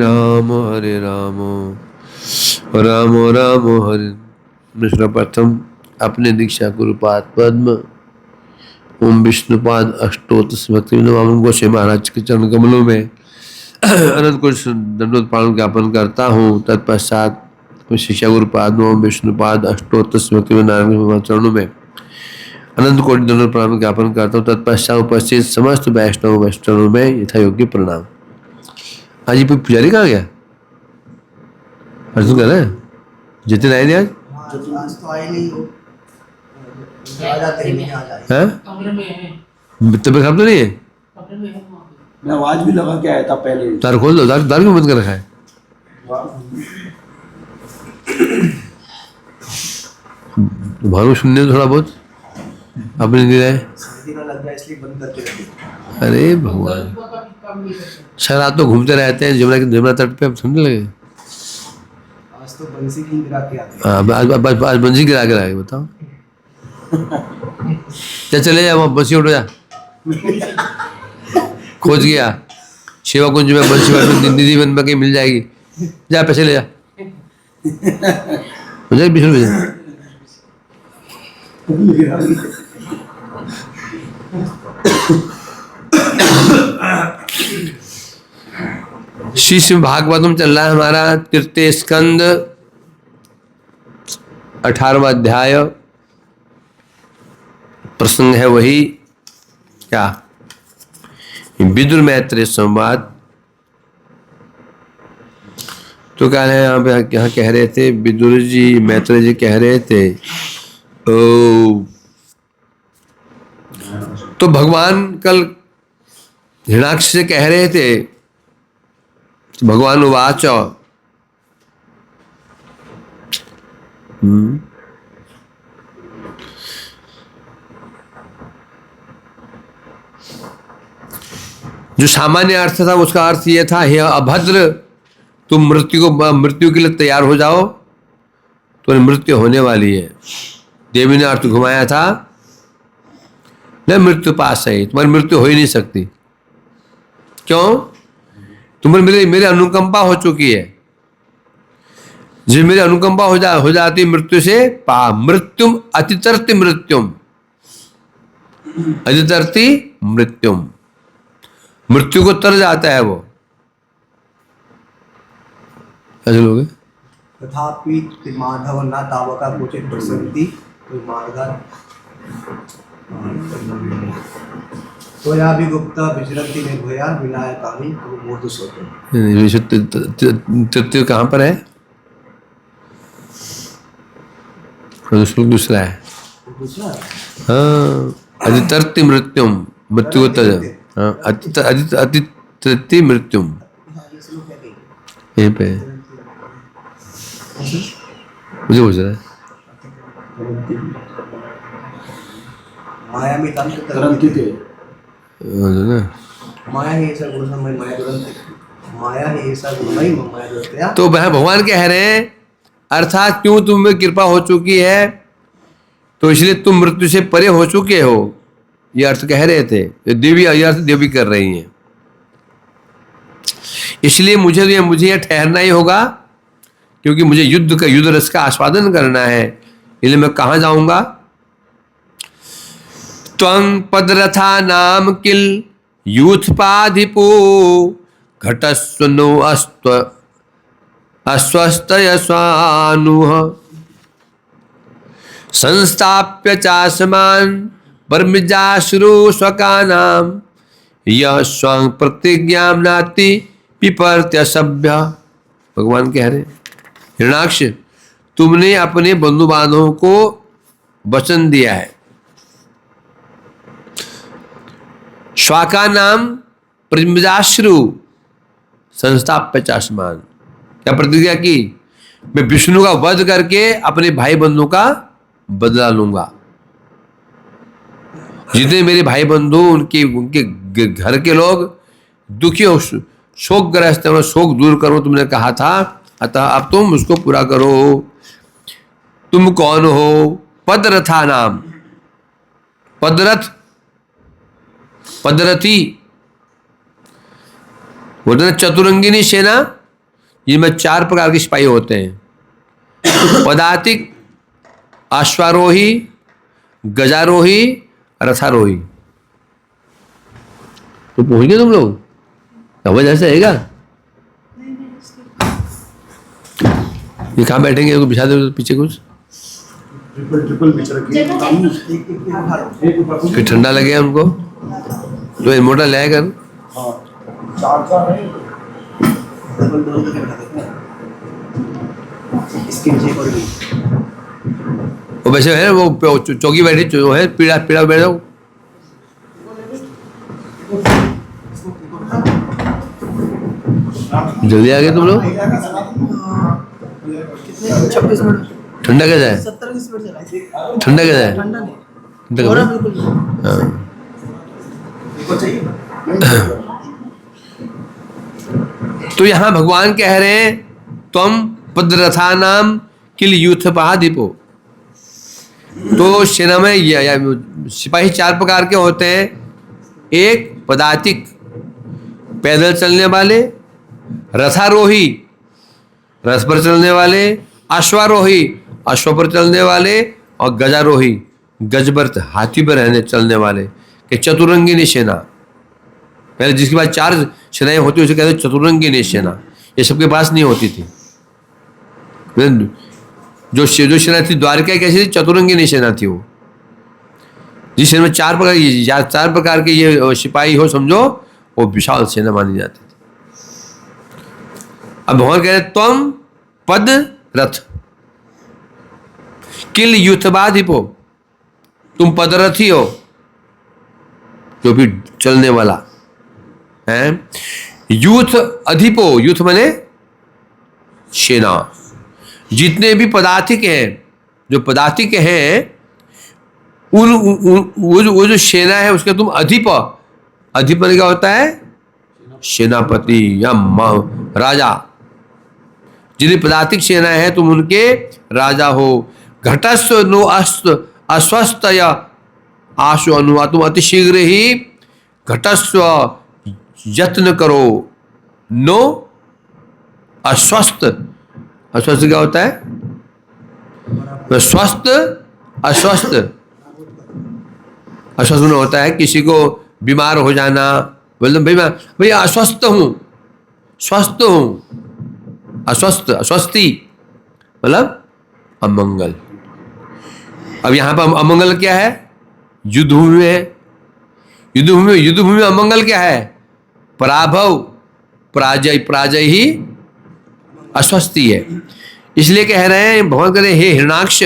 राम हरे राम राम राम हरे। सर्वप्रथम अपने दीक्षा गुरुपाद पद्म ओम विष्णुपाद अष्टोत्तर भक्ति गोस्वामी महाराज के चरण कमलों में अनंत कुछ दंडोत प्रणाम ज्ञापन करता हूँ। तत्पश्चात शिक्षा गुरुपाद ओम विष्णुपाद अष्टोत्तर भक्ति नारायण चरणों में अनंत कोटि दंडोत प्रणाम ज्ञापन करता हूँ। तत्पश्चात उपस्थित समस्त वैष्णव वैष्णवों में यथा योग्य प्रणाम। आज ये पुजारी कहाँ गया? अर्जुन कह रहे हैं जितने आए नहीं आज? आज तो आए नहीं हो। आ जाते हैं, नहीं आ जाए। हैं? तबीयत खराब तो नहीं है? मैं आवाज भी लगा के आया था पहले। तार खोल दो, दार क्यों बंद कर रखा है? भानु सुनने थोड़ा बहुत अपने नहीं रहे। लग गया इसलिए बंद करके रखे। अरे भगवान, शराब तो घूमते रहते हैं जमुना तट पे। अब सुनने लगे आज तो बंसी की गिरा के आते। हाँ आज बंसी गिरा के आए। बताओ क्या चले जा वहाँ बंसी उठ जा। खोज गया शिवा कुंज में बंसी निधि बन के मिल जाएगी। जा पैसे ले जा। हो जाए 20 रुपये। श्री भागवतम चल रहा है हमारा तृतीय स्कंद 18वां अध्याय। प्रसंग है वही क्या, विदुर मैत्रेय संवाद। तो क्या है यहाँ कह रहे थे विदुर जी मैत्रेय जी कह रहे थे तो भगवान कल हिरण्याक्ष से कह रहे थे। भगवान उवाच जो सामान्य अर्थ था उसका अर्थ यह था, हे अभद्र तुम मृत्यु के लिए तैयार हो जाओ, तो मृत्यु होने वाली है। देवी ने अर्थ घुमाया था, न मृत्यु पास है, तुम्हारी मृत्यु हो ही नहीं सकती। क्यों? तुम्हें मेरे अनुकंपा हो चुकी है। जो मेरी अनुकंपा हो जाती मृत्यु से मृत्युम अतितरति मृत्युम, अतितरति मृत्युम, मृत्यु को तर जाता है वो। ऐसे लोग तथापि माधव न तावका क्वचित प्रसन्ति तो या भी गुप्ता विचरन्ति निर्भया विनायकानि मूर्धसोते। तृतीय कहाँ पर है? दूसरा है। हाँ, अतितरति मृत्युम, मृत्यु को तर। हाँ, अतितरति मृत्युम यहीं पे मुझे पूछ रहा है। माया में तरंती थे माया ही ऐसा गुण में माया ही ऐसा गुण में माया। तो वह भगवान कह रहे हैं अर्थात क्यों तुम्हें कृपा हो चुकी है तो इसलिए तुम मृत्यु से परे हो चुके हो, ये अर्थ कह रहे थे। देवी ये अर्थ देवी कर रही हैं। इसलिए मुझे यह ठहरना ही होगा, क्योंकि मुझे युद्ध रस का आस्वादन करना है। इसलिए मैं कहाँ जाऊंगा? त्वं पदरथा नाम किल यूथपाधिपो घटस्वनो अस्वस्थय स्वानुः संस्थाप्य चासमान परमिजाश्रु स्वकानाम यह स्वं प्रतिज्ञाम नाति पिपर्त्य सभ्य। भगवान कह रहे हिरण्याक्ष तुमने अपने बंधु बांधवों को वचन दिया है, श्वाका नाम प्रतिज्ञाश्रु संस्थाप्य चासमान, क्या प्रतिज्ञा की? मैं विष्णु का वध करके अपने भाई बंधु का बदला लूंगा। जितने मेरे भाई बंधु उनके घर के लोग दुखी हो, शोकग्रस्त है, शोक दूर करो तुमने कहा था, अतः अब तुम उसको पूरा करो। तुम कौन हो? पदरथा नाम, पदरथ पदरथी बोलते चतुरंगिनी सेना इनमें 4 प्रकार के सिपाही होते हैं, पदातिक, अश्वारोही, गजारोही, रथारोही। तो पहुंच गए तुम लोग? समझ ऐसे है क्या? ये कहाँ बैठेंगे? बिछा दो पीछे कुछ, ट्रिपल पिक्चर की फिर ठंडा लगे उनको तो मोटा ले कर। हां, 4 है डबल डोर का क्या कहते हैं इसके नीचे और भी वो वैसे है वो चौकी बैठी जो है पीड़ा पीड़ा बैठो। जल्दी आ गए तुम लोग। 26 मिनट ठंडा कैसा है? 70 स्पीड चला। ठंडा कैसा है? ठंडा नहीं, ठंडा थोड़ा कैसा है? बिल्कुल। हाँ। देखो चाहिए। तो यहाँ भगवान कह रहे हैं तुम पदरथा नाम किल यूथपाधिपो। तो सेना में या सिपाही 4 प्रकार के होते हैं। एक पदातिक, पैदल चलने वाले, रथारोही, रथ पर चलने वाले, अश्वारोही, अश्व पर चलने वाले, और गजारोही, गजबर्त, हाथी पर रहने चलने वाले के चतुरंगिनी सेना। पहले जिसके पास 4 सेनाएं होती उसे कहते चतुरंगिनी सेना। ये सबके पास नहीं होती थी। जो सेना थी द्वारका कैसी थी? चतुरंगिनी सेना थी वो। जिस सेना में 4 प्रकार के ये सिपाही हो समझो, वो विशाल सेना मानी जाती थी। अब भगवान कह रहे तुम पद रथ किल युथबाधिपो, तुम पदरथी हो, जो भी चलने वाला है। यूथ अधिपो, यूथ माने सेना। जितने भी पदातिक हैं, जो पदातिक हैं, वो जो सेना है उसके तुम अधिप। अधिप क्या होता है? सेनापति या राजा। जितनी पदातिक सेना है तुम उनके राजा हो। घटस्व नो अस्वस्थ या आशु अनुवा, तुम अति शीघ्र ही घटस्व यत्न करो। नो अस्वस्थ, अस्वस्थ क्या होता है? स्वस्थ, अस्वस्थ। अस्वस्थ में होता है किसी को बीमार हो जाना, बोलते भैया अस्वस्थ हूं, स्वस्थ हूं। अस्वस्थ, अस्वस्थी मतलब अमंगल। अब यहां पर अमंगल क्या है? युद्धभूमि में है। युद्धभूमि में अमंगल क्या है? पराभव, पराजय। पराजय ही अस्वस्थी है। इसलिए कह रहे हैं भगवान कह रहे हे हिरणाक्ष,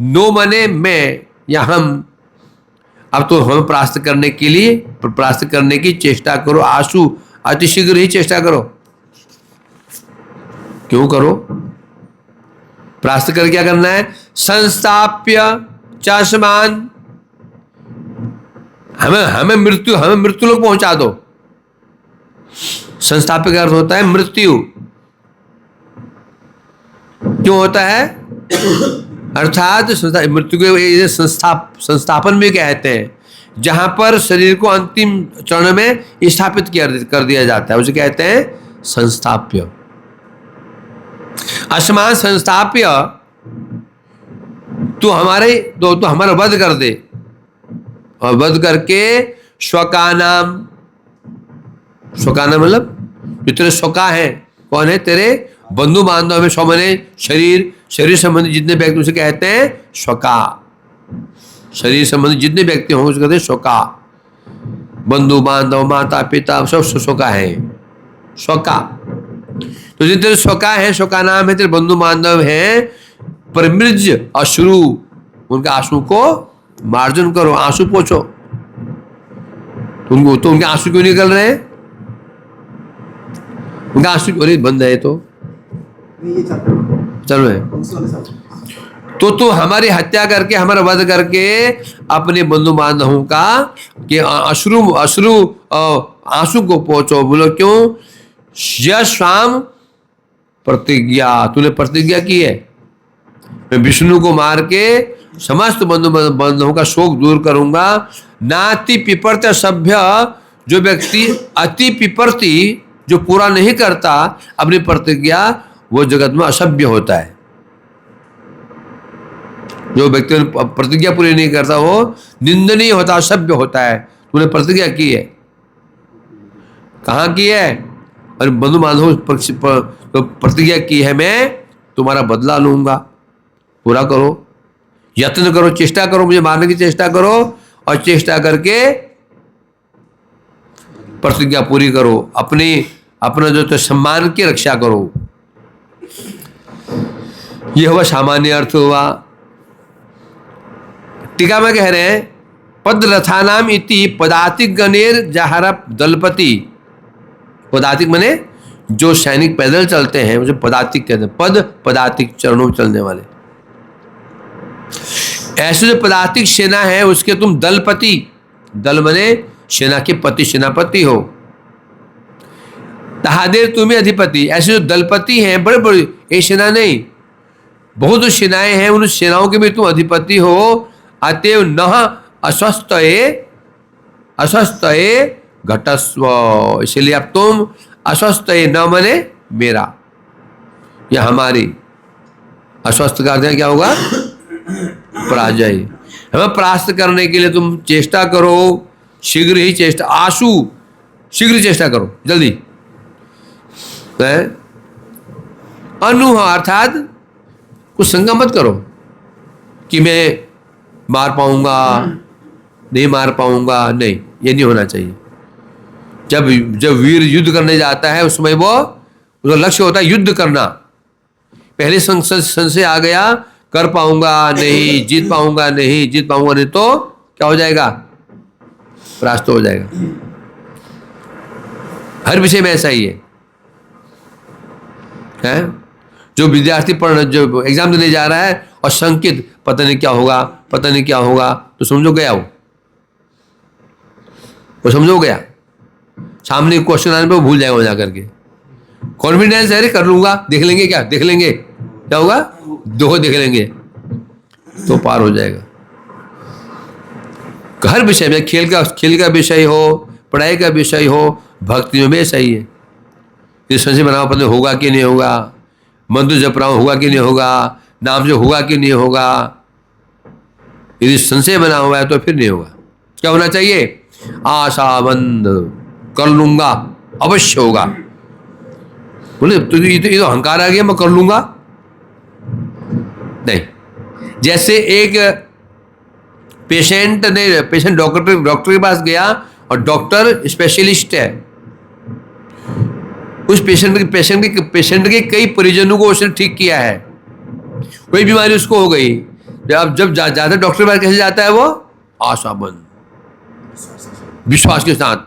नो मने मैं या हम। अब तो हम परास्त करने के लिए, परास्त करने की चेष्टा करो। आशु, अतिशीघ्र ही चेष्टा करो। क्यों करो? परास्त कर क्या करना है? संस्थाप्य चासमान, हमें मृत्यु लोग पहुंचा दो। संस्थाप्य का अर्थ होता है मृत्यु। क्यों होता है? अर्थात मृत्यु के संस्थापन भी कहते हैं, जहां पर शरीर को अंतिम चरण में स्थापित कर दिया जाता है, उसे कहते हैं संस्थाप्य। असमान संस्थाप्य, तो हमारा वध कर दे, और वध करके स्वकानाम, स्वकानाम मतलब जो तेरे स्वका है, कौन है? तेरे बंधु बांधव में। स्व माने शरीर संबंधी जितने व्यक्ति उसे कहते हैं स्वका। शरीर संबंधी जितने व्यक्ति होंगे उसे कहते हैं स्वका। बंधु बांधव, माता पिता, सब स्वका है, स्वका। तो जितने तेरे स्वका है, स्वका नाम है, तेरे बंधु बांधव हैं, परिमृज अश्रु, उनके आंसू को मार्जन करो, आंसू पोछो। तुमको तो उनके आंसू क्यों निकल रहे हैं? उनका आंसू क्यों बंद है? तो चलो है तो तुम हमारी हत्या करके, हमारा वध करके अपने बंधु बांधवों का कि अश्रु आंसू को पहुंचो। बोलो क्यों? यशाम प्रतिज्ञा, तूने प्रतिज्ञा की है मैं विष्णु को मार के समस्त बंधु बांधवों का शोक दूर करूंगा। नाति पिपर्त सभ्य, जो व्यक्ति अति पिपर्ती जो पूरा नहीं करता अपनी प्रतिज्ञा, वो जगत में असभ्य होता है। जो व्यक्ति प्रतिज्ञा पूरी नहीं करता वो निंदनीय होता, असभ्य होता है। तूने प्रतिज्ञा की है, कहाँ की है? और बंधु बांधव प्रतिज्ञा की है, मैं तुम्हारा बदला लूंगा, पूरा करो, यत्न करो, चेष्टा करो, मुझे मारने की चेष्टा करो, और चेष्टा करके प्रतिज्ञा पूरी करो, अपना जो तो सम्मान की रक्षा करो। यह हुआ सामान्य अर्थ हुआ। टीका में कह रहे हैं पद रथानाम इति पदातिक गणेर जहरा दलपति। पदातिक माने जो सैनिक पैदल चलते हैं मुझे पदातिक कहते हैं। पद पदातिक, चरणों में चलने वाले। ऐसे जो पदातिक सेना है उसके तुम दलपति, दल माने सेना के पति, सेनापति हो। तहादेर तुम्हें अधिपति, ऐसे जो दलपति हैं बड़े बड़े, एक सेना नहीं बहुत सेनाएं हैं, उन सेनाओं के भी तुम अधिपति हो। अतएव न अस्वस्थये घटस्व, इसलिए अब तुम अस्वस्थये, न मने मेरा या हमारी, अस्वस्थ का अर्थ क्या होगा? पराजय। हमें परास्त करने के लिए तुम चेष्टा करो, शीघ्र ही चेष्टा, आशु शीघ्र चेष्टा करो, जल्दी। अनुह अर्थात कुछ शंका मत करो कि मैं मार पाऊंगा नहीं मार पाऊंगा, नहीं, ये नहीं होना चाहिए। जब वीर युद्ध करने जाता है उसमें वो उसका लक्ष्य होता है युद्ध करना। पहले संशय आ गया, कर पाऊंगा नहीं, जीत पाऊंगा नहीं, जीत पाऊंगा नहीं तो क्या हो जाएगा? परास्त हो जाएगा। हर विषय में ऐसा ही है? जो विद्यार्थी जो एग्जाम देने जा रहा है और संकित, पता नहीं क्या होगा, पता नहीं क्या होगा, तो समझो गया वो समझो गया। सामने क्वेश्चन आने पे वो भूल जाएगा वहां जाकर के। कॉन्फिडेंस है, कर लूंगा, देख लेंगे, क्या देख लेंगे, क्या होगा, दो देख लेंगे तो पार हो जाएगा। हर विषय में, खेल का विषय हो, पढ़ाई का विषय हो, भक्ति में सही है। ये संशय बना पता होगा कि नहीं होगा, मंत्र जप रहा हूं होगा कि नहीं होगा, नाम जो होगा कि नहीं होगा, यदि संशय बना हुआ है तो फिर नहीं होगा। क्या होना चाहिए? आशाबंद, कर लूंगा, अवश्य होगा। बोले तो ये तो अहंकार आ गया, मैं कर लूंगा नहीं। जैसे एक पेशेंट डॉक्टर के पास गया और डॉक्टर स्पेशलिस्ट है, उस पेशेंट के कई परिजनों को उसने ठीक किया है, कोई बीमारी उसको हो गई, जब ज्यादा डॉक्टर के पास कैसे जाता है? वो आशाबंद, विश्वास के साथ,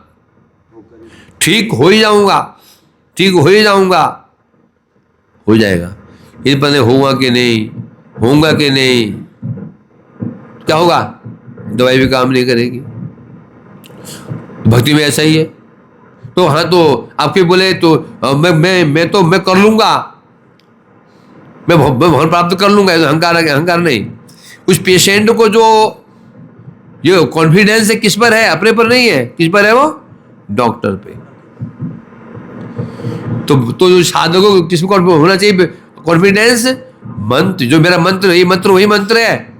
ठीक हो ही जाऊंगा, ठीक हो ही जाऊंगा, हो जाएगा। ये पता होगा कि नहीं, होगा कि नहीं, क्या होगा? दवाई भी काम नहीं करेगी। भक्ति में ऐसा ही है। तो हाँ, तो आपके बोले तो मैं कर लूंगा, मैं भगवान प्राप्त कर लूंगा, अहंकार है, अहंकार नहीं। उस पेशेंट को जो ये कॉन्फिडेंस है किस पर है? अपने पर नहीं है, किस पर है? वो डॉक्टर पे। तो जो साधक को किस पर होना चाहिए कॉन्फिडेंस? मंत्र, जो मेरा मंत्र, ये मंत्र वही मंत्र है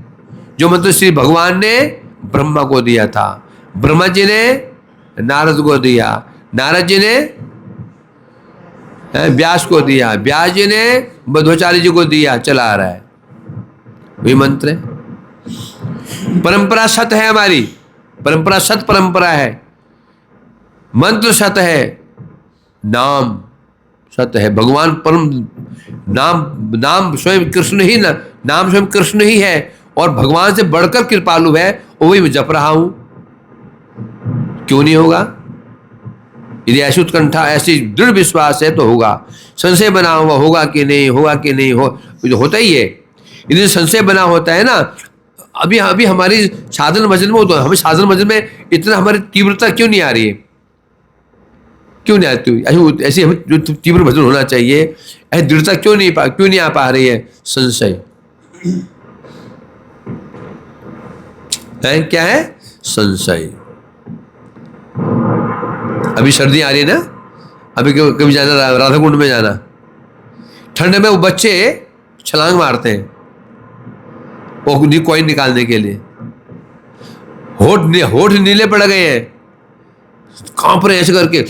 जो मंत्र श्री भगवान ने ब्रह्मा को दिया था, ब्रह्मा जी ने नारद को दिया, नारद जी ने व्यास को दिया, व्यास जी ने मध्वाचार्य जी को दिया, चला आ रहा है, वही मंत्र है। परंपरा सत है, हमारी परंपरा सत परंपरा है, मंत्र सत है, नाम सत है। भगवान परम नाम स्वयं कृष्ण ही, नाम स्वयं कृष्ण ही है और भगवान से बढ़कर कृपालु है, वही मैं जप रहा हूं, क्यों नहीं होगा? यदि ऐसी उत्कंठा, ऐसी दृढ़ विश्वास है तो होगा। संशय बना हुआ होगा कि नहीं, होगा कि नहीं, होता ही है। यदि संशय बना होता है ना, अभी हमारी साधन भजन में होता है, हमें साधन भजन में इतना हमारी तीव्रता क्यों नहीं आ रही है? क्यों नहीं आती? ऐसी हमें जो तीव्र भजन होना चाहिए, ऐसी दृढ़ता क्यों नहीं आ पा रही है? संशय है। क्या है? संशय। अभी सर्दी आ रही है ना, अभी कभी जाना राधा कुंड में जाना, ठंड में वो बच्चे छलांग मारते हैं वो कॉइन निकालने के लिए, होठ नीले पड़ गए हैं, कांप रहे ऐसे करके,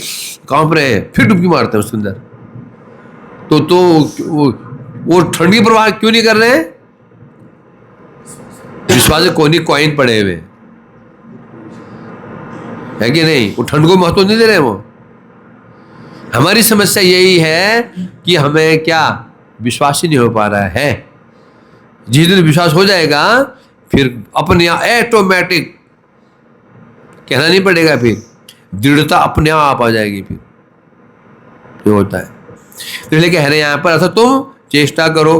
कांप रहे हैं, फिर डुबकी मारते हैं उसके अंदर। तो वो ठंड की परवाह क्यों नहीं कर रहे हैं? विश्वास में कोई कॉइन पड़े हुए है कि नहीं, वो ठंड को महत्व नहीं दे रहे वो। हमारी समस्या यही है कि हमें क्या विश्वास ही नहीं हो पा रहा है। जिस दिन विश्वास हो जाएगा फिर अपने आप ऑटोमेटिक, कहना नहीं पड़ेगा, फिर दृढ़ता अपने आप आ जाएगी। फिर ये होता है। तो इसलिए कह रहे हैं यहां पर, अर्थात तुम चेष्टा करो,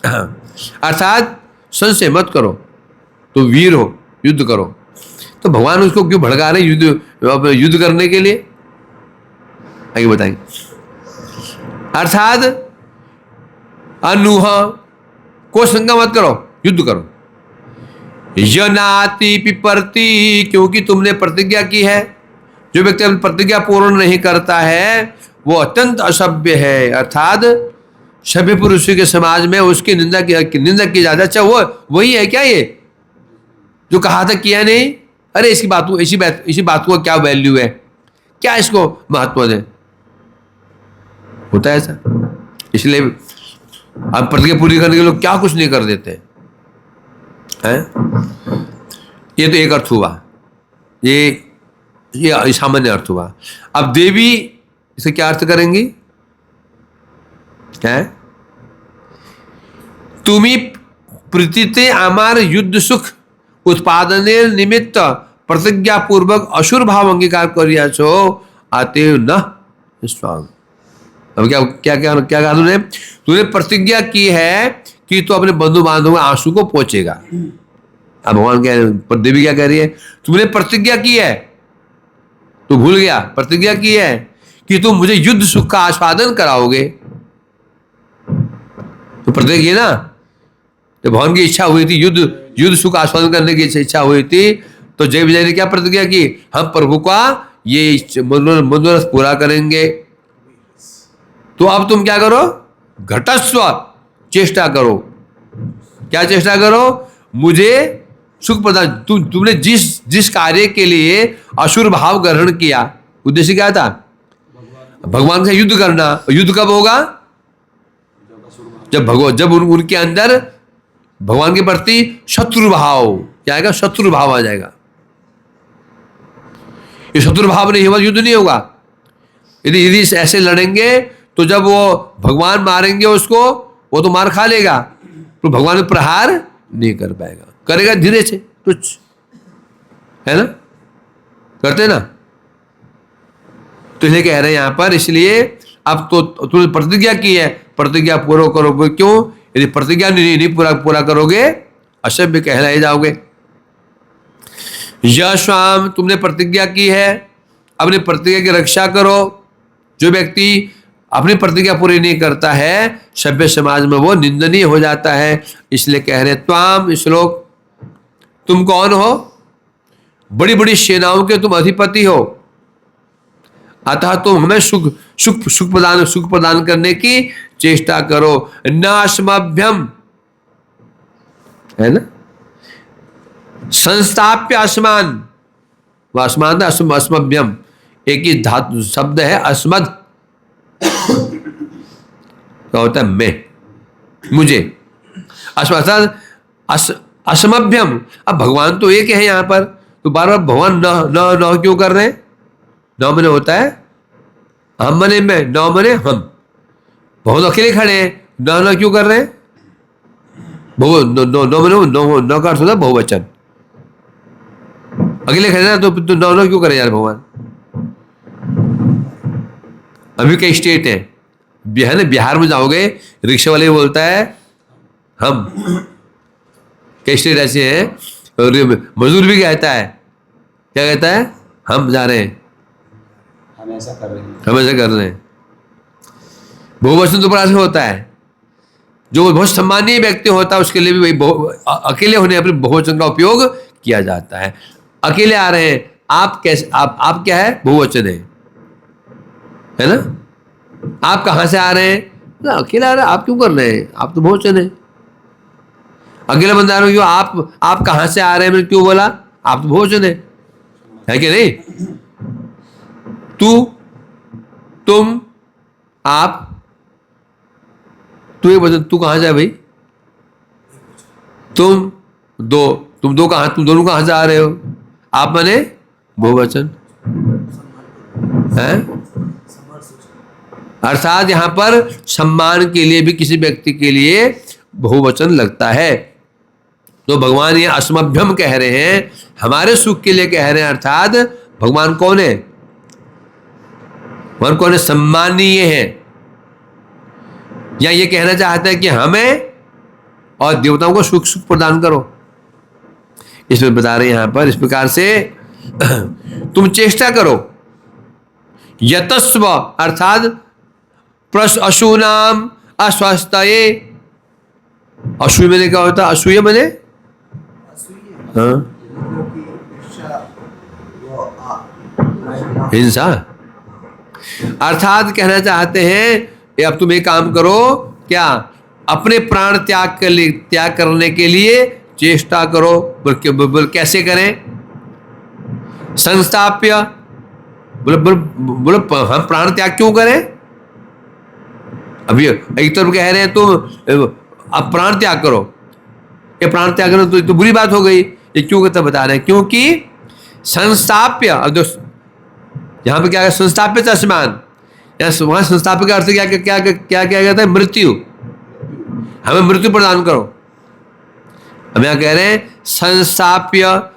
अर्थात संशय मत करो, तो वीर हो, युद्ध करो। तो भगवान उसको क्यों भड़का रहे युद्ध करने के लिए, आगे बताएंगे। अर्थात अनूह को शंका मत करो, युद्ध करो। यनाति पिपर्ति, क्योंकि तुमने प्रतिज्ञा की है। जो व्यक्ति अपनी प्रतिज्ञा पूर्ण नहीं करता है वो अत्यंत असभ्य है, अर्थात सभ्य पुरुष के समाज में उसकी निंदा की जाती है। अच्छा वो वही है क्या ये जो कहा था किया नहीं? अरे इसी बात को क्या वैल्यू है, क्या इसको महत्व दे, होता है ऐसा। इसलिए हम प्रतिज्ञा पूरी करने के लोग क्या कुछ नहीं कर देते हैं। ये तो एक अर्थ हुआ, ये सामान्य अर्थ हुआ। अब देवी इसे क्या अर्थ करेंगी? क्या है? तुम्ही प्रीतिते आमार युद्ध सुख उत्पादनेर निमित्त प्रतिज्ञा पूर्वक असुर भाव अंगीकार करिया छो, अतएव न स्वांग। अब क्या कहा तूने प्रतिज्ञा की है कि तू अपने बंधु बांधवों आंसू को पहुंचेगा। अब भगवान कह रहे, देवी क्या कह रही है? तुमने प्रतिज्ञा की है, तू भूल गया, प्रतिज्ञा की है कि तुम मुझे युद्ध सुख का आस्वादन कराओगे। तो प्रतिज्ञा की ना, तो भगवान की इच्छा हुई थी युद्ध सुख आस्वादन करने की इच्छा हुई थी, तो जय विजय ने क्या प्रतिज्ञा की? हम प्रभु का ये मनोरथ पूरा करेंगे। तो अब तुम क्या करो? घटस्व, चेष्टा करो। क्या चेष्टा करो? मुझे सुख प्रदान। तुमने जिस कार्य के लिए असुर भाव ग्रहण किया, उद्देश्य क्या था? भगवान से युद्ध करना। युद्ध कब होगा? जब उनके अंदर भगवान के प्रति शत्रु भाव क्या आएगा? शत्रु भाव आ जाएगा। ये शत्रु भाव नहीं होगा, युद्ध नहीं होगा। यदि ऐसे लड़ेंगे तो जब वो भगवान मारेंगे उसको, वो तो मार खा लेगा, तो भगवान में प्रहार नहीं कर पाएगा, करेगा धीरे से कुछ, है ना, करते ना। तो इसलिए कह रहे हैं यहां पर, इसलिए अब तो तुमने प्रतिज्ञा की है, प्रतिज्ञा पूरा करोगे। क्यों? यदि प्रतिज्ञा नहीं पूरा करोगे असभ्य कहलाए जाओगे। यशाम, तुमने प्रतिज्ञा की है, अपनी प्रतिज्ञा की रक्षा करो। जो व्यक्ति अपनी प्रतिज्ञा पूरी नहीं करता है सभ्य समाज में वो निंदनीय हो जाता है। इसलिए कह रहे त्वाम, श्लोक, तुम कौन हो? बड़ी बड़ी सेनाओं के तुम अधिपति हो, अतः तुम हमें सुख प्रदान करने की चेष्टा करो। नास्मभ्यम, है ना, संस्थाप्य आसमान, वह आसमान था, अस्मभ्यम एक ही धातु शब्द है। अस्मद क्या होता है? मैं, मुझे। असमभ्यम, अब भगवान तो एक है यहां पर, तो बार बार भगवान न क्यों कर रहे हैं? न मने होता है हम मने मैं, न मने हम। बहुत अकेले खड़े हैं, न क्यों कर रहे हैं? न मने न का अर्थ होता है बहुवचन। अकेले खड़े ना, तो न क्यों करे यार भगवान? अभी कई स्टेट है ना, बिहार में जाओगे रिक्शा वाले बोलता है हम। कई स्टेट ऐसे हैं, मजदूर भी कहता है, क्या कहता है? हम जा रहे हैं, हम ऐसा कर रहे हैं। बहुवचन तो बड़ा होता है। जो बहुत सम्मानीय व्यक्ति होता है उसके लिए भी अकेले होने पर बहुवचन का उपयोग किया जाता है। अकेले आ रहे हैं, आप कैसे, आप क्या है? बहुवचन है। है ना? आप कहाँ से आ रहे हैं? ना अकेला आ रहे हैं, आप क्यों कर रहे हैं? आप तो बहुवचन है। अकेला बंदा क्यों? आप कहाँ से आ रहे हैं मैंने क्यों बोला? आप तो बहुवचन है कि नहीं? तू, तुम, आप, तू एक वचन, तू कहाँ से है भाई? तुम दो कहाँ, तुम दोनों कहाँ से आ रहे हो? आप माने बहुवचन है। अर्थात यहां पर सम्मान के लिए भी किसी व्यक्ति के लिए बहुवचन लगता है। तो भगवान ये अस्मभ्यम कह रहे हैं, हमारे सुख के लिए कह रहे हैं। अर्थात भगवान कौन है? भगवान कौन है? सम्मानीय है। या ये कहना चाहता है कि हमें और देवताओं को सुख प्रदान करो। इसमें बता रहे हैं यहां पर इस प्रकार से तुम चेष्टा करो। यतस्व अर्थात प्रस अशूनाम अस्वस्थये। असूय मैंने क्या होता है? असूय मैंने हिंसा। अर्थात कहना चाहते हैं अब तुम एक काम करो, क्या? अपने प्राण त्याग करने के लिए चेष्टा करो। बोल कैसे करें? संस्थाप्य। बोलो हम प्राण त्याग क्यों करें? अभी एक तरफ कह रहे हैं तुम अब प्राण त्याग करो, ये प्राण त्याग करो तो बुरी बात हो गई। ये क्यों कहते बता रहे हैं? क्योंकि संस्थाप्य, अब यहां पे क्या है? संस्थाप्य तस्मान, वहां संस्थाप्य का अर्थ क्या क्या क्या क्या कहता है? मृत्यु। हमें मृत्यु प्रदान करो। हम यहां कह रहे हैं संस्थाप्य,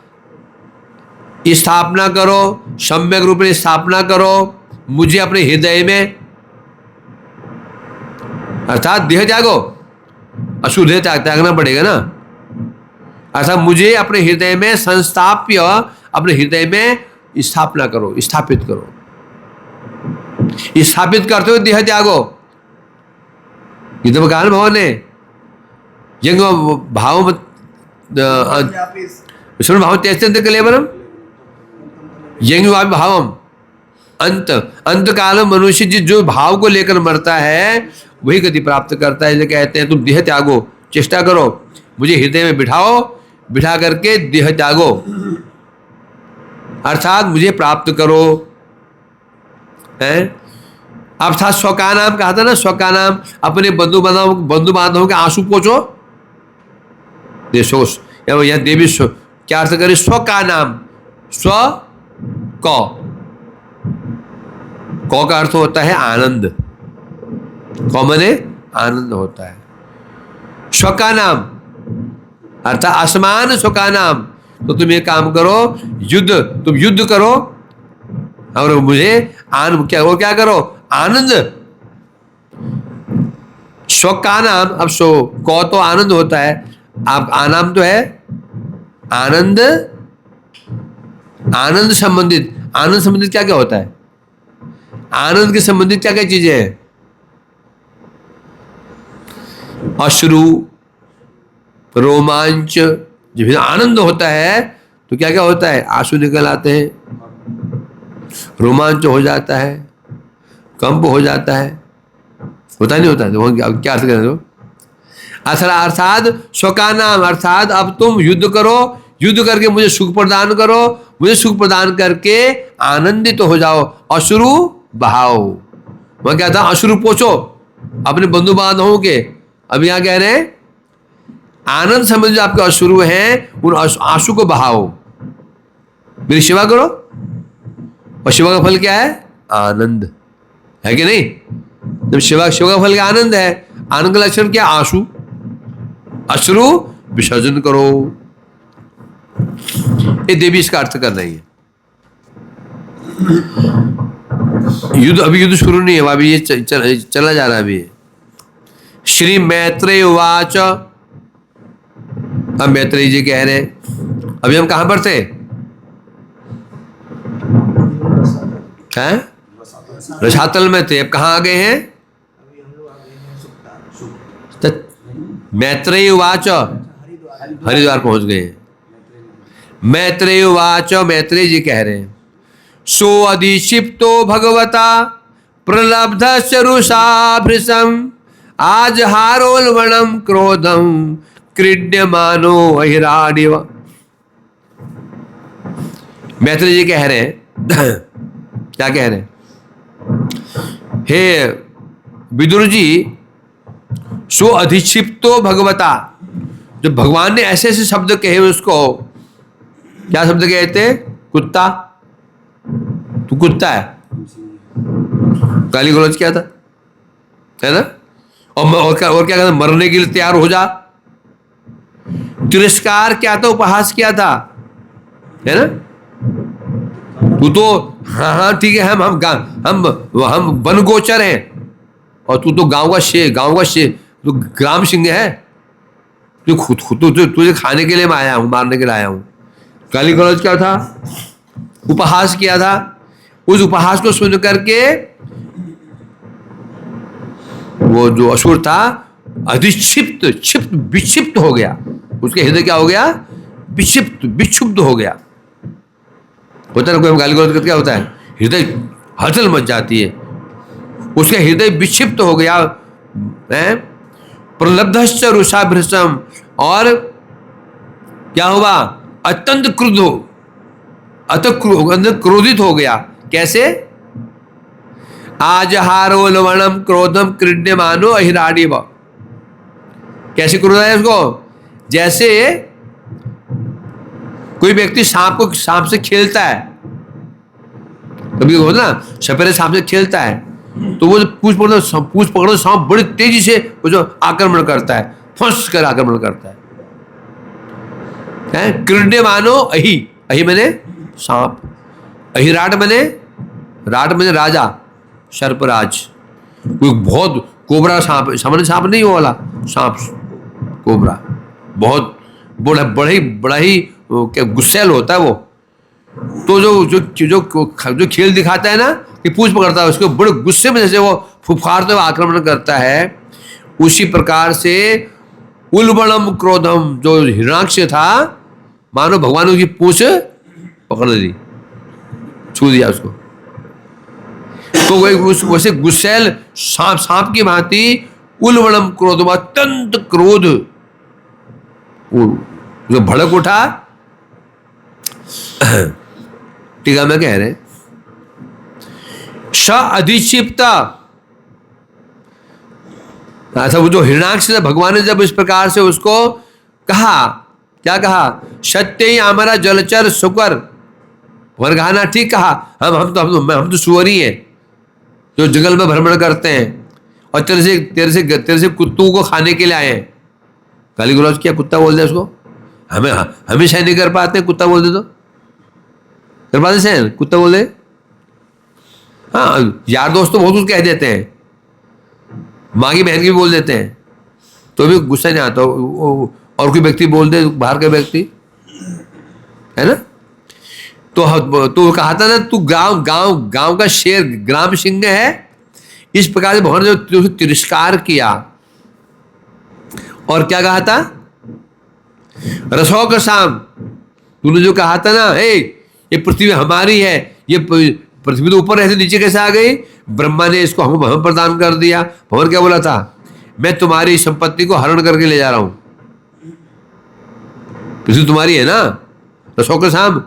स्थापना करो, सम्यक रूप में स्थापना करो मुझे अपने हृदय में। अर्थात देह त्यागो, अशुद्ध देह त्यागना पड़ेगा ना। अर्थात मुझे अपने हृदय में संस्थाप्य, अपने हृदय में स्थापना करो, स्थापित करो। स्थापित करते हुए देह त्यागो। ये तो गान भवन है। यंग भाव भाव त्यजंत कलेवरम यंग भावम। अंत काल मनुष्य जो भाव को लेकर मरता है वही गति प्राप्त करता है। इसलिए कहते हैं तुम देह त्यागो, चेष्टा करो, मुझे हृदय में बिठाओ, बिठा करके देह त्यागो, अर्थात मुझे प्राप्त करो। अर्थात स्वका नाम कहा था ना, स्वका नाम, अपने बंधु बांधवों के आंसू पोछो। यह देवी क्या अर्थ करे? स्वका नाम, स्व कौ का अर्थ होता है आनंद। कौ माने आनंद होता है। स्वका नाम अर्थात आसमान स्वका नाम। तो तुम ये काम करो, तुम युद्ध करो और मुझे क्या करो? आनंद। स्वका नाम, अब कौ तो आनंद होता है, आप आनाम तो है आनंद। आनंद संबंधित क्या क्या होता है? आनंद के संबंधित क्या क्या चीजें हैं? अश्रु, रोमांच। जब आनंद होता है तो क्या क्या होता है? आंसू निकल आते हैं, रोमांच हो जाता है, कंप हो जाता है। होता नहीं होता? तो क्या अर्थ करें? तो अर्थात स्वका नाम, अर्थात अब तुम युद्ध करो, युद्ध करके मुझे सुख प्रदान करो, मुझे सुख प्रदान करके आनंदित हो जाओ। अश्रु बहाओ। वह क्या था? अश्रु पोछो अपने बंधु बांधवों के। अब यहां कह रहे हैं आनंद समझ जो आपके अश्रु हैं उन आंसू को बहाओ, मेरी सेवा करो। और सेवा का फल क्या है? आनंद है कि नहीं? जब सेवा का फल क्या? आनंद है। आनंद का लक्षण क्या? आंसू। अश्रु विसर्जन करो। ये देवी इसका अर्थ कर रही है। युद्ध शुरू नहीं है, अभी ये चला जा रहा है। अभी श्री मैत्रेय उवाच। अब मैत्रेय जी कह रहे हैं, अभी हम कहां पर थे? हैं? रसातल में थे। अब कहां आ गए हैं? मैत्रेय उवाच, हरिद्वार पहुंच गए हैं। मैत्रेय उवाच, मैत्रेय जी कह रहे हैं, सो अधिक्षिप्तो भगवता प्रलब्ध रुषाभृशम आज हारोलवणम क्रोधम क्रीड्यमानो अहिराडिव। मैत्री जी कह रहे हैं क्या कह रहे हैं? हे विदुर जी, सो अधिक्षिप्तो भगवता, जब भगवान ने ऐसे ऐसे शब्द कहे उसको, क्या शब्द कहते? कुत्ता, तू कुत्ता है, गाली गलौज क्या था, है ना? और क्या कहता? मरने के लिए तैयार हो जा। तिरस्कार क्या था? उपहास क्या था, है ना? तू तो हाँ ठीक है, हम वन गोचर हैं और तू तो गांव का शेर, तू ग्राम सिंह है, तू खुद तुझे खाने के लिए मैं आया हूं, मारने के लिए आया हूं। गाली गलौज क्या था? उपहास किया था। उस उपहास को सुन करके वो जो असुर था विक्षिप्त हो गया। उसके हृदय क्या हो गया? विक्षुब्ध हो गया। होता है ना, कोई गाली गलौज करके क्या होता है? हृदय हलचल मच जाती है। उसके हृदय विक्षिप्त हो गया है। प्रलब्धश्च रुषाभृशम, और क्या हुआ? अत्यंत क्रोधित हो गया। कैसे? आज हारो लवणम क्रोधम क्रीड्यमानो अहिराडिव। कैसे क्रोध है उसको? जैसे कोई व्यक्ति सांप से खेलता है, कभी होता ना, सपेरे सांप से खेलता है तो वो पूछ पकड़ो सांप बड़ी तेजी से वो जो आक्रमण करता है, फंस कर आक्रमण करता है। क्रीड्यमानो अहि मैंने सांप, अहिराट मैंने राजा, सर्पराज। कोई बहुत कोबरा सांप, सामान्य सांप नहीं वो वाला सांप, कोबरा बहुत बड़ा ही क्या गुस्सैल होता है वो। तो जो खेल दिखाता है ना कि पूछ पकड़ता है, उसको बड़े गुस्से में जैसे वो फुफकारते हुए आक्रमण करता है, उसी प्रकार से उल्बणम क्रोधम, जो हिरणाक्ष था, मानो भगवान ने उसकी पूछ पकड़ ली, छू दिया उसको। तो वैसे गुस्सैल सांप की भांति उल्बणम क्रोधम, अत्यंत क्रोध जो भड़क उठा। टीका में कह रहे स अधिक्षिप्त, अच्छा वो जो हिरणाक्ष था, भगवान ने जब इस प्रकार से उसको कहा, क्या कहा? सत्य ही हमारा जलचर सुकर। भगवान कहा ना, ठीक कहा, हम तो सुअरी हैं जो जंगल में भ्रमण करते हैं और तेरे से कुत्तों को खाने के लिए आए हैं। गाली गलौज किया, कुत्ता बोल दे उसको। हमें सहन नहीं कर पाते, कुत्ता बोल दे तो कर पाते सहन? कुत्ता बोल दे। हाँ, यार दोस्त तो बहुत कुछ कह देते हैं, माँ की बहन की भी बोल देते हैं, तो भी गुस्सा नहीं आता। और कोई व्यक्ति बोल दे, बाहर का व्यक्ति, है ना? तो कहा था ना, तू गांव का शेर, ग्राम सिंह है। इस प्रकार से भगवान ने जो तिरस्कार किया और क्या कहा था? रसों का शाम, तूने जो कहा था ना, ये पृथ्वी हमारी है, ये पृथ्वी तो ऊपर रहते नीचे कैसे आ गई? ब्रह्मा ने इसको हम प्रदान कर दिया। भगवान क्या बोला था? मैं तुम्हारी संपत्ति को हरण करके ले जा रहा हूं, पृथ्वी तुम्हारी है ना, रसों का शाम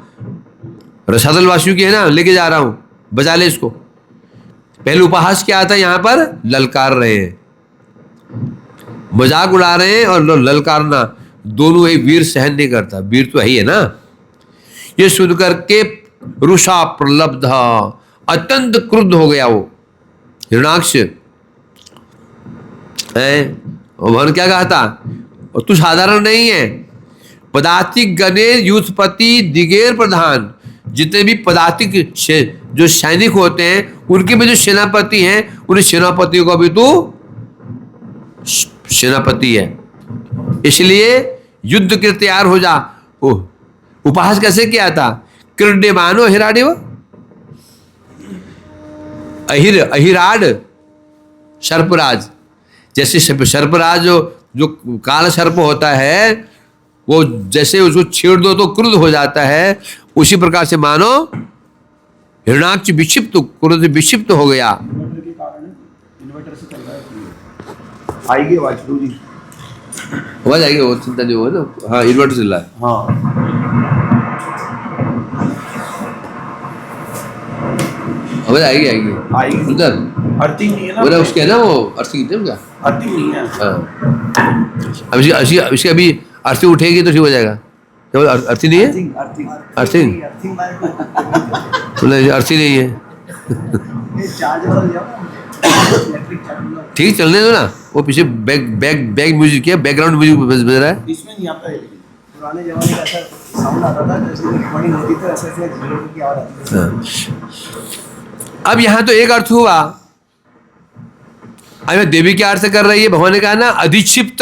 रसातल वासियों की है ना, लेके जा रहा हूं, बचा ले इसको। पहले उपहास क्या था? यहां पर ललकार रहे हैं, मजाक उड़ा रहे हैं और ललकारना, दोनों ही वीर सहन नहीं करता। वीर तो है ना। ये सुन करके रुषा प्रलब्ध, अत्यंत क्रुद्ध हो गया वो हिरणाक्ष। भगवान क्या कहा था? और तू साधारण नहीं है, पदातिक गणेर युद्धपति दिगेर प्रधान। जितने भी पदातिक जो सैनिक होते हैं, उनके भी जो सेनापति हैं, उन सेनापतियों का भी तू सेनापति है, इसलिए युद्ध के तैयार हो जा। उपहास कैसे किया था? क्रीड्यमानो अहिराडिव, अहिराड सर्पराज। जैसे सर्पराज जो काल सर्प होता है, वो जैसे उसको छेड़ दो तो क्रुद्ध हो जाता है, उसी प्रकार से मानो हिरणाक्ष विक्षिप्त, क्रोध विक्षिप्त हो गया। आएगी आवाज गुरु जी। आवाज आएगी, वो चिंता नहीं होगा ना। हाँ, इन्वर्टर चल रहा है। हाँ आवाज आएगी आएगी आएगी। उधर अर्थिंग नहीं है ना, बोला उसके है ना, वो अर्थिंग कितने क्या। अर्थिंग नहीं है। हाँ, अब इसकी अभी अर्थिंग उठेगी तो ठीक हो जाएगा। क्या बोला, अर्थिंग नहीं है? अर्थिंग बोला अर्थिंग नहीं है। ठीक, चलने दो ना। वो पीछे बैक म्यूजिक है, बैकग्राउंड म्यूजिक बज रहा है। इसमें नहीं आता है, पुराने जमाने का ऐसा साउंड आता था, जैसे रिकॉर्डिंग होती तो ऐसे ऐसे झुरझुर की आवाज आती थी। अब यहाँ तो एक अर्थ हुआ। अब देवी क्या अर्थ कर रही है? भगवान ने कहा ना अधिक्षिप्त।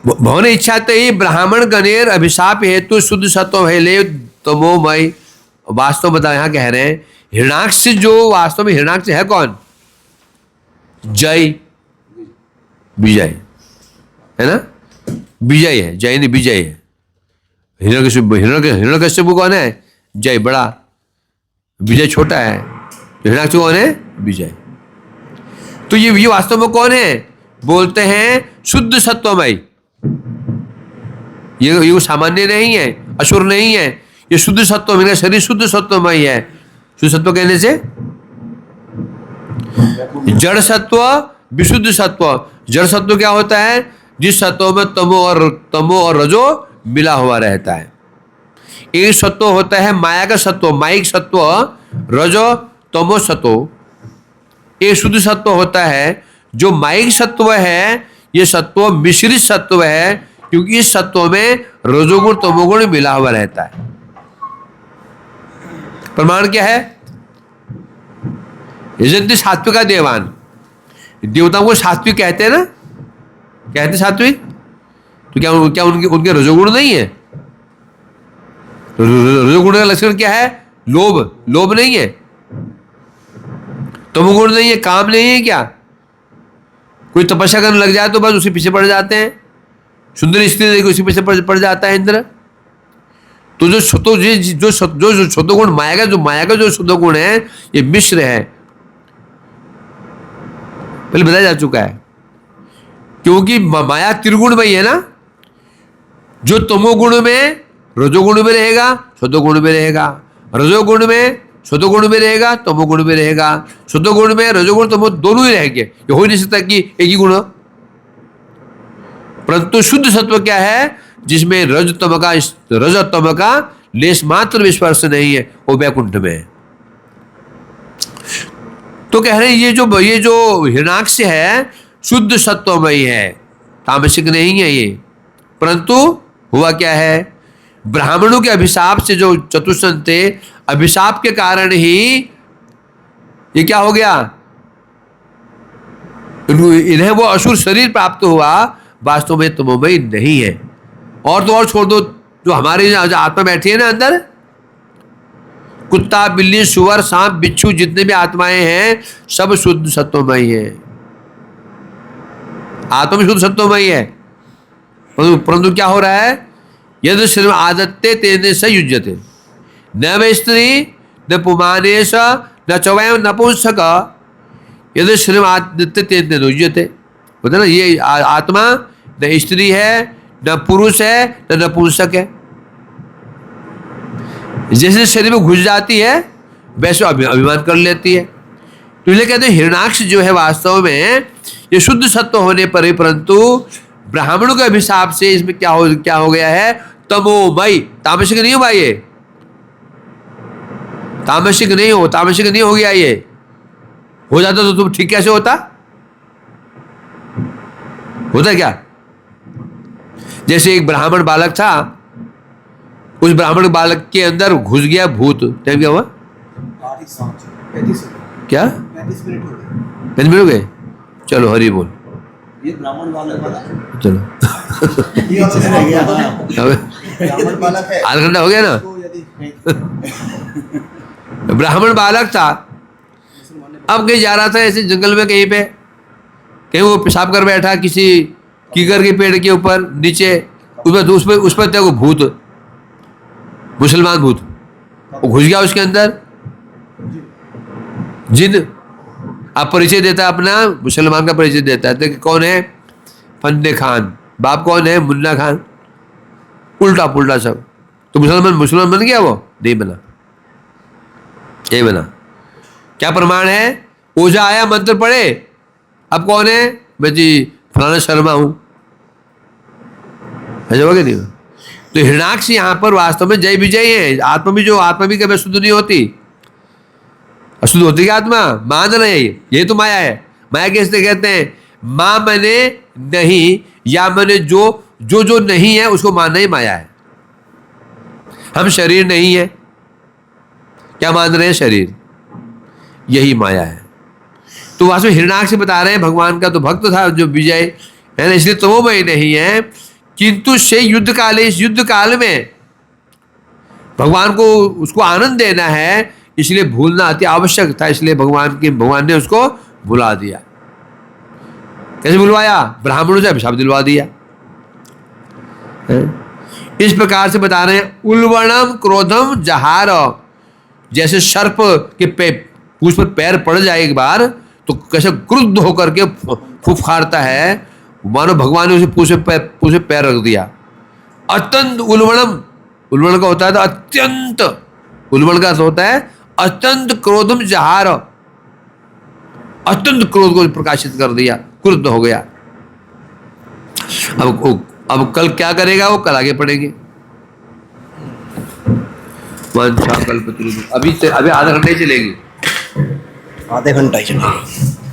भगवान ने इच्छा ही ब्राह्मण गणेर अभिशाप हेतु शुद्ध सत्व है ले तमोमय। वास्तव बता, यहां कह रहे हैं हिरणाक्ष जो वास्तव में हिरणाक्ष है कौन? जय, विजय है ना, विजय है, जय नहीं विजय है। हिरण्यकश्यप कौन है? जय बड़ा, विजय छोटा है। हिरणाक्ष कौन है? विजय। तो ये वास्तव में कौन है? बोलते हैं शुद्ध सत्वमय। ये सामान्य नहीं है, असुर नहीं है, ये शुद्ध सत्व, मेरा शरीर शुद्ध सत्वमय है। शुद्ध सत्व कहने से जड़ सत्व, विशुद्ध सत्व। जड़ सत्व क्या होता है? जिस सत्व में तमो और रजो मिला हुआ रहता है। एक सत्व होता है माया का सत्व, माइक सत्व, रजो तमो सत्व। एक शुद्ध सत्व होता है जो माइक सत्व है, ये सत्व मिश्रित सत्व है, क्योंकि इस सत्व में रजोगुण तमोगुण मिला हुआ रहता है। प्रमाण क्या है? यजंती सात्विका देवान, देवताओं को सात्विक कहते हैं ना, कहते सात्विक। तो क्या उनके रजोगुण नहीं है? रजोगुण का लक्षण क्या है? लोभ नहीं है, तमोगुण नहीं है, काम नहीं है। क्या कोई तपस्या करने लग जाए तो बस उसी पीछे पड़ जाते हैं। सुंदर स्त्री देखो उसी पीछे पड़ जाता है इंद्र। तो जो शुद्धगुण माया का जो शुद्धगुण है, ये मिश्र है, पहले बताया जा चुका है। क्योंकि माया त्रिगुणमयी है ना, जो तमोगुण में रजोगुण में रहेगा, शुद्धगुण में रहेगा, रजोगुण में शुद्धगुण में रहेगा, तमोगुण में रहेगा, शुद्धगुण में रजोगुण तमो दोनों ही रहेंगे। ये हो नहीं सकता कि एक ही गुण हो। परंतु शुद्ध सत्व क्या है? जिसमें रजतम का लेश मात्र विस्पर्श नहीं है, वो वैकुंठ में है। तो कह रहे हैं ये जो हिरणाक्ष है शुद्ध सत्वमयी है, तामसिक नहीं है ये। परंतु हुआ क्या है? ब्राह्मणों के अभिशाप से जो चतुष्सन थे, अभिशाप के कारण ही ये क्या हो गया? इन्हें वो असुर शरीर प्राप्त हुआ, वास्तव में तमोमयी नहीं है। और तो और छोड़ दो, जो हमारे आत्मा बैठी है ना अंदर, कुत्ता बिल्ली सुअर सांप बिच्छू जितने भी आत्माएं हैं, सब शुद्ध सत्वमयी है। आत्मा शुद्ध सत्वमयी है। परंतु क्या हो रहा है? यदि श्रीम आदत्ते तेने से युज्यते न वे स्त्री न पुमानेश न चवयम नपुंसक यदि श्रीम आदत्ते तेने युज्यते। बोलते ना, ये आत्मा न स्त्री है, न पुरुष है, न नपुंसक है। जैसे शरीर में घुस जाती है वैसे अभिमान कर लेती है। तो इसलिए कहते हैं हिरणाक्ष जो है वास्तव में ये शुद्ध सत्व होने पर ही, परंतु ब्राह्मणों के अभिशाप से इसमें क्या हो गया है? तमोमय। तामसिक नहीं हो भाई, ये तामसिक नहीं हो गया। ये हो जाता तो तुम ठीक कैसे होता क्या? जैसे एक ब्राह्मण बालक था, उस ब्राह्मण बालक के अंदर घुस गया भूत। टाइम क्या हुआ? 35 मिनट हो गए। चलो हरि बोल। ये ब्राह्मण बालक वाला, चलो ब्राह्मण बालक है, आधा घंटा हो गया ना। ब्राह्मण बालक था, अब कहीं जा रहा था ऐसे जंगल में, कहीं वो पेशाब कर बैठा किसी कीकर के पेड़ के ऊपर नीचे। उस पर देखो भूत, मुसलमान भूत, वो घुस गया उसके अंदर। जिन अब परिचय देता है अपना, मुसलमान का परिचय देता है तो कि कौन है? फंदे खान। बाप कौन है? मुन्ना खान। उल्टा पुल्टा सब। तो मुसलमान बन गया? वो नहीं बना, ये बना। क्या प्रमाण है? ओझा आया, मंत्र पढ़े, अब कौन है? मैं जी फलाना शर्मा हूं। ऐसा होगा नहीं? तो हिरणाक्ष यहां पर वास्तव में जय विजय है। आत्मा भी कभी शुद्ध नहीं होती। अशुद्ध होती है आत्मा, मान रहे, ये तो माया है। माया कैसे कहते हैं? मां मैंने नहीं, या मैंने जो नहीं है उसको मानना ही माया है। हम शरीर नहीं है, क्या मान रहे हैं? शरीर, यही माया है। तो वास्तव में हिरणाक्ष से बता रहे हैं भगवान का तो भक्त था जो विजय है ना, इसलिए तो वो मैं नहीं है। किंतु से युद्ध काल, इस युद्ध काल में भगवान को उसको आनंद देना है, इसलिए भूलना अति आवश्यक था। इसलिए भगवान ने उसको भुला दिया। कैसे भुलवाया? ब्राह्मणों से अभिशाप दिलवा दिया। इस प्रकार से बता रहे हैं, उल्वणम क्रोधम जहार। जैसे सर्प के पूंछ पर पैर पड़ जाए एक बार तो कैसे क्रुद्ध होकर के फुफकारता है, मानो भगवान ने उसे पूंछ पे पैर रख दिया। अत्यंत उल्वणम, उल्वण का होता है तो अत्यंत, उल्वण का होता है अत्यंत क्रोधम जहार, अत्यंत क्रोध को प्रकाशित कर दिया, क्रुद्ध हो गया। अब कल क्या करेगा वो कल आगे पढ़ेंगे। अभी आधा घंटा ही चलेगी, आधे घंटा ही चलेगी।